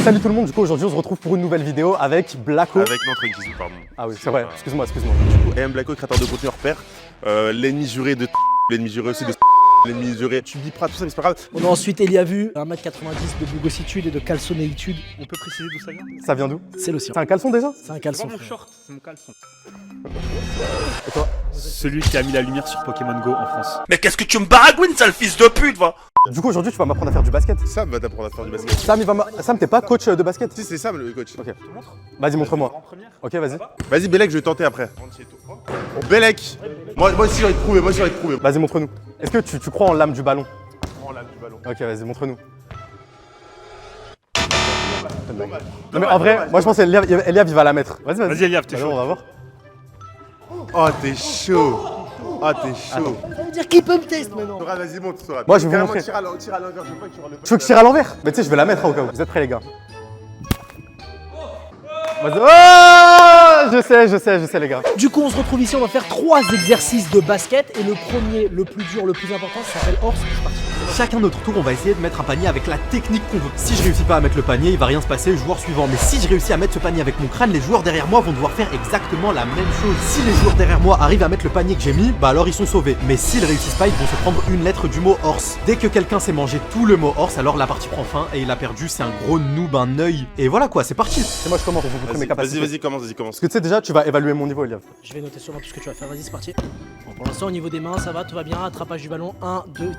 Salut tout le monde, du coup aujourd'hui on se retrouve pour une nouvelle vidéo avec Blacko. Avec notre Inquisition, pardon. Ah oui, c'est vrai, excuse-moi. AM Blacko, créateur de contenu hors pair. L'ennemi juré de l'ennemi juré aussi de l'ennemi juré. Tu biperas tout ça, mais c'est pas grave. On a ensuite Eliavu, 1m90 de bugossitude et de calçonéitude. On peut préciser d'où ça vient? Ça vient d'où? C'est le sien. C'est un caleçon déjà? C'est un caleçon. Mon frère. short, c'est mon caleçon. Et toi? Celui qui a mis la lumière sur Pokémon Go en France. Mais qu'est-ce que tu me baragouines, sale fils de pute, va? Du coup aujourd'hui tu vas m'apprendre à faire du basket. Sam va t'apprendre à faire du basket. Sam, t'es pas coach de basket? Si, c'est Sam le coach. Ok. Vas-y, montre-moi. Ok, vas-y. Vas-y, Belek, je vais tenter après. Oh, Belek. Moi aussi j'ai envie de prouver, Vas-y, montre-nous. Est-ce que tu crois en l'âme du ballon? Prends l'âme du ballon. Ok, vas-y, montre-nous. Non mais en vrai, moi je pense qu'Eliav il va la mettre. Vas-y. Vas-y, Eliav, t'es Allez, on chaud. va voir. Oh, t'es chaud. Oh, t'es chaud. Ça veut dire qu'il peut me tester maintenant. Sorad, vas-y, monte, Sorad. Moi, je vais vous Carrément, montrer. tire à l'envers, je veux pas que tu rentres le Tu veux que je tire à l'envers? Mais tu sais, je vais la mettre au cas où. Vous êtes prêts les gars? Vas-y. Oh, je sais les gars. Du coup, on se retrouve ici, on va faire 3 exercices de basket. Et le premier, le plus dur, le plus important, ça s'appelle Horse. C'est parti. Chacun notre tour, on va essayer de mettre un panier avec la technique qu'on veut. Si je réussis pas à mettre le panier, il va rien se passer, le joueur suivant. Mais si je réussis à mettre ce panier avec mon crâne, les joueurs derrière moi vont devoir faire exactement la même chose. Si les joueurs derrière moi arrivent à mettre le panier que j'ai mis, bah alors ils sont sauvés. Mais s'ils réussissent pas, ils vont se prendre une lettre du mot horse. Dès que quelqu'un s'est mangé tout le mot horse, alors la partie prend fin et il a perdu, c'est un gros noob, un œil. Et voilà quoi, c'est parti. Et moi je commence pour vous montrer mes capacités. Vas-y, commence. Parce que tu sais déjà, tu vas évaluer mon niveau Eliav. Je vais noter sur moi tout ce que tu vas faire. Vas-y, c'est parti. Bon, pour l'instant, au niveau des mains, ça va, tout va bien. Attrapage du ballon, 1, 2.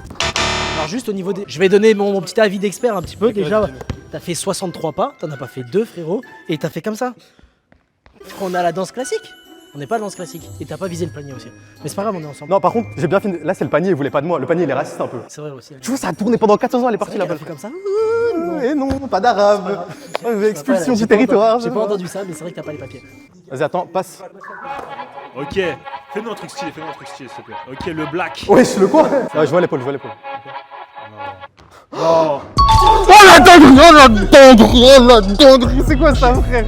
Alors, juste au niveau des. Je vais donner mon petit avis d'expert un petit peu. Déjà, t'as fait 63 pas, t'en as pas fait 2, frérot. Et t'as fait comme ça. On a la danse classique. On n'est pas danse classique. Et t'as pas visé le panier aussi. Mais c'est pas grave, on est ensemble. Non, par contre, j'ai bien fini. Là, c'est le panier, il voulait pas de moi. Le panier, il est raciste un peu. C'est vrai aussi. Tu vois, ça a tourné pendant 14 ans, elle est partie Elle là-bas. a fait comme ça. Et non, pas d'arabe. Expulsion J'ai du pas territoire. J'ai pas entendu ça, mais c'est vrai que t'as pas les papiers. Vas-y, attends, passe. Ok, fais-nous un truc stylé, s'il te plaît. Ok, le black. Wesh, le quoi? Ouais, je vois l'épaule. Oh, Oh la dinguerie, c'est quoi ça, frère?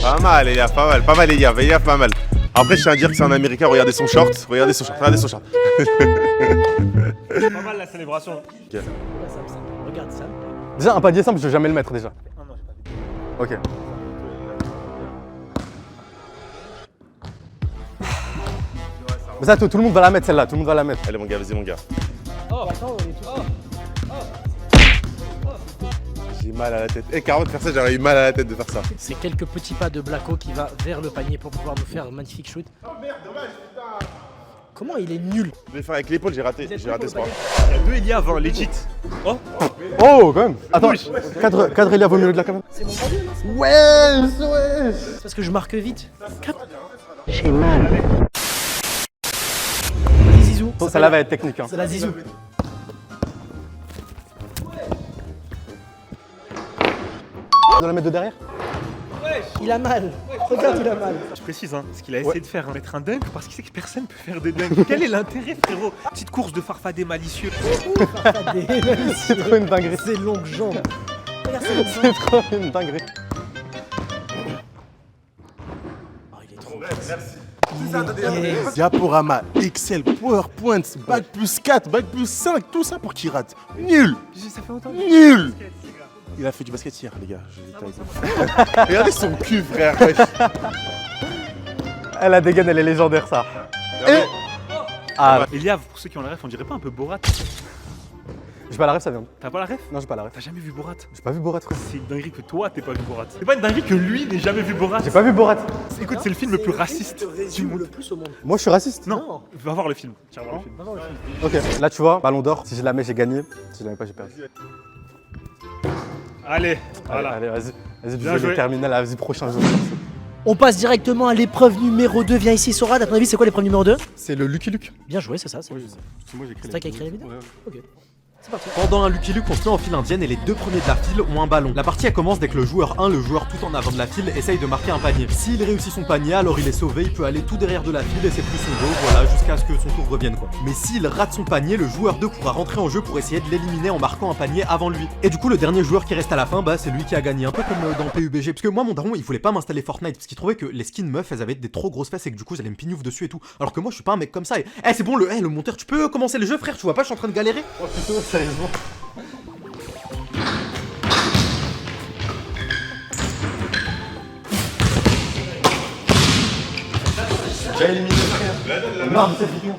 Pas mal, Eliav, pas mal, Eliav, pas mal. Après, je tiens à dire que c'est un américain, regardez son short. pas mal la célébration. Regarde ça. Déjà, un panier simple, je vais jamais le mettre déjà. Non, j'ai pas vu. Ok. Mais ça, tout le monde va la mettre celle-là, tout le monde va la mettre. Allez, mon gars, vas-y, mon gars. J'ai mal à la tête. Eh, 40 personnes, j'aurais eu mal à la tête de faire ça. C'est quelques petits pas de Blacko qui va vers le panier pour pouvoir nous faire un magnifique shoot. Oh merde, dommage, putain. Comment il est nul? Je vais faire avec l'épaule, j'ai raté ce point. Il y a 2 Eliav, hein, legit. Oh, Oh, quand même. Attends, cadre Eliav au milieu de la caméra. C'est mon panier, là. Wesh. C'est parce que je marque vite. Vas-y, Zizou. Bon, celle-là va être technique. Hein. C'est la Zizou. On doit la mettre de derrière? Il a mal. Regarde, il a mal. je précise, hein, ce qu'il a essayé de faire, hein, mettre un dunk parce qu'il sait que personne peut faire des dunks. Quel est l'intérêt, frérot? Petite course de farfadet malicieux. C'est trop une dinguerie. Ses longues jambes. Regarde ses longues jambes. C'est trop une dinguerie. Oh, il est trop Diaporama, Excel, PowerPoint, Bac plus 4, Bac plus 5, tout ça pour qu'il rate. Nul. Ça fait longtemps. Nul. Il a fait du basket hier, les gars. Regardez son cul, frère. wesh. Elle, la dégaine, elle est légendaire, ça. Et... Ah, Eliav, pour ceux qui ont la ref, on dirait pas un peu Borat? j'ai pas la ref, ça vient. T'as pas la ref? Non, j'ai pas la ref. T'as jamais vu Borat? J'ai pas vu Borat, frère. C'est une dinguerie que toi t'aies pas vu Borat. C'est pas une dinguerie que lui n'ait jamais vu Borat. J'ai pas vu Borat. Écoute, c'est le film le plus raciste du monde. le plus au monde. Moi, je suis raciste. Non, va voir le film. Tiens, voir le film. Va voir le film. Ok, là, tu vois, ballon d'or. Si je la mets, j'ai gagné. Si je la mets pas, j'ai perdu. Allez, voilà. Allez, vas-y. Vas-y, Bien je joué. vais terminer la vas-y, prochain jeu. On passe directement à l'épreuve numéro 2. Viens ici, Sorad. À ton avis, c'est quoi l'épreuve numéro 2? C'est le Lucky Luke. Bien joué, c'est ça. C'est Moi, j'ai c'est toi qui as écrit la vidéo? Ok. C'est parti. Pendant un Lucky Luke, on se met en file indienne et les deux premiers de la file ont un ballon. La partie elle commence dès que le joueur 1, le joueur tout en avant de la file, essaye de marquer un panier. S'il réussit son panier, alors il est sauvé, il peut aller tout derrière de la file et c'est plus son go, voilà, jusqu'à ce que son tour revienne quoi. Mais s'il rate son panier, le joueur 2 pourra rentrer en jeu pour essayer de l'éliminer en marquant un panier avant lui. Et du coup, le dernier joueur qui reste à la fin, bah c'est lui qui a gagné, un peu comme dans PUBG. Parce que moi, mon daron, il voulait pas m'installer Fortnite parce qu'il trouvait que les skins meufs, elles avaient des trop grosses fesses et que du coup, j'allais me pignouf dessus et tout. Alors que moi, je suis pas un mec comme ça. Et... c'est bon, le monteur, tu peux commencer le jeu, frère, tu vois pas, je suis en train de galérer. Oh putain, sérieusement. J'ai éliminé frère. Non, mais c'est fini.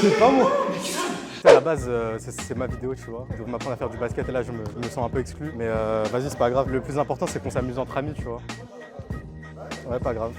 C'est pas moi. À la base, c'est ma vidéo, tu vois. Je veux m'apprendre à faire du basket et là, je me sens un peu exclu. Mais vas-y, c'est pas grave. Le plus important, c'est qu'on s'amuse entre amis, tu vois. Ouais, pas grave.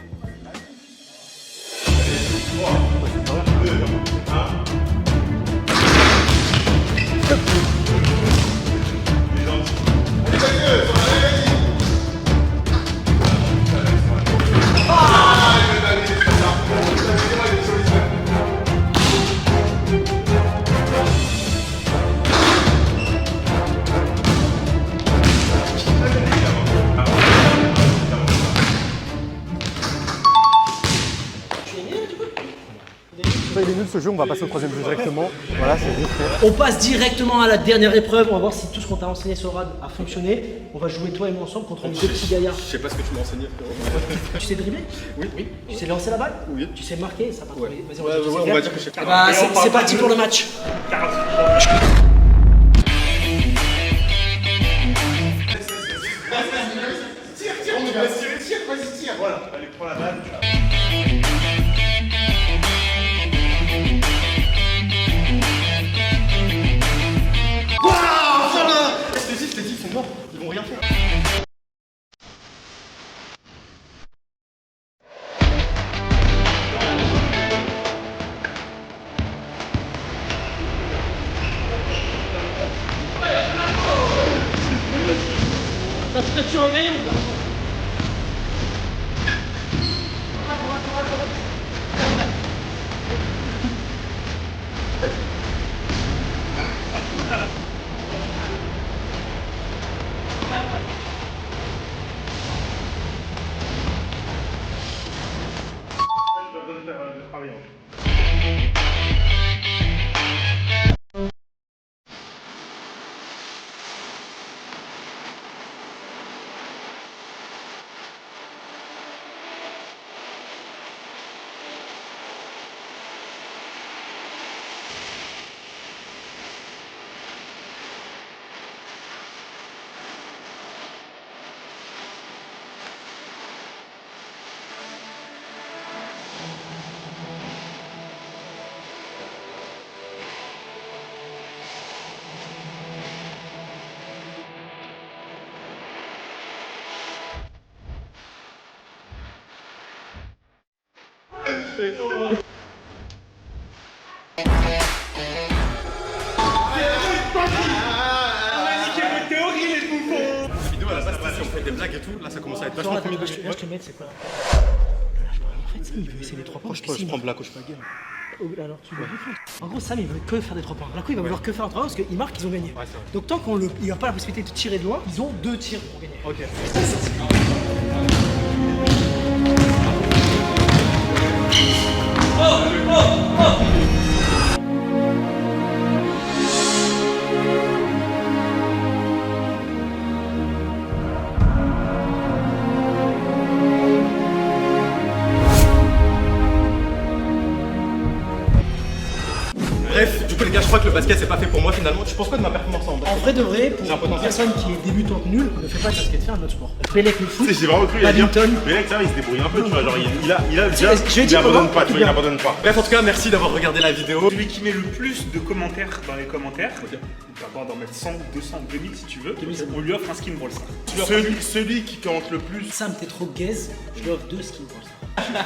Il est nul ce jeu, on va passer au troisième jeu directement. Voilà, c'est vite fait. On passe directement à la dernière épreuve. On va voir si tout ce qu'on t'a enseigné sur Rad a fonctionné. On va jouer toi et moi ensemble contre les deux petits gaillards. Je sais pas ce que tu m'as enseigné, frérot. Tu sais dribbler? Oui. Tu sais lancer la balle? Oui. Tu sais marquer? Ça va. Ouais. Vas-y, On va dire que je sais pas. Bah, c'est parti pour le match. Voilà, allez, prends la balle. Je t'ai dit, ils sont morts. Ils vont rien faire. Des blagues et tout, là ça commence à être vachement Là, premier je te mets, c'est quoi? En fait, Sam, il veut essayer les 3 points. Je prends Blacko, je suis pas game. Alors, tu veux en gros, Sam, il veut que faire des 3 points. Blacko, il va vouloir que faire un 3 points parce qu'ils marquent, ils ont gagné. Ouais, c'est vrai. Donc, tant qu'on il n'a pas la possibilité de tirer de loin, ils ont 2 tirs pour gagner. Ok. Bref, du coup les gars, je crois que le basket c'est pas fait pour moi finalement. Tu penses quoi de ma performance en basket? En vrai de vrai, pour J'ai un une potentiel. personne qui est débutante nulle, ne fait pas de basket, fais un autre sport. Bellec le foot, J'ai vraiment cru, il a dit. badminton. Mais là, il se débrouille un peu, tu vois. Genre, il a déjà. Je vais Il dire abandonne comment, pas, tu vois, il abandonne pas. Bref, en tout cas, merci d'avoir regardé la vidéo. Celui qui met le plus de commentaires dans les commentaires, il va pouvoir d'en mettre 100, 200, 2000 si tu veux. On lui offre un skin Brawl Stars. Celui qui compte le plus. Sam, t'es trop gaze, je lui offre 2 skins pour ça.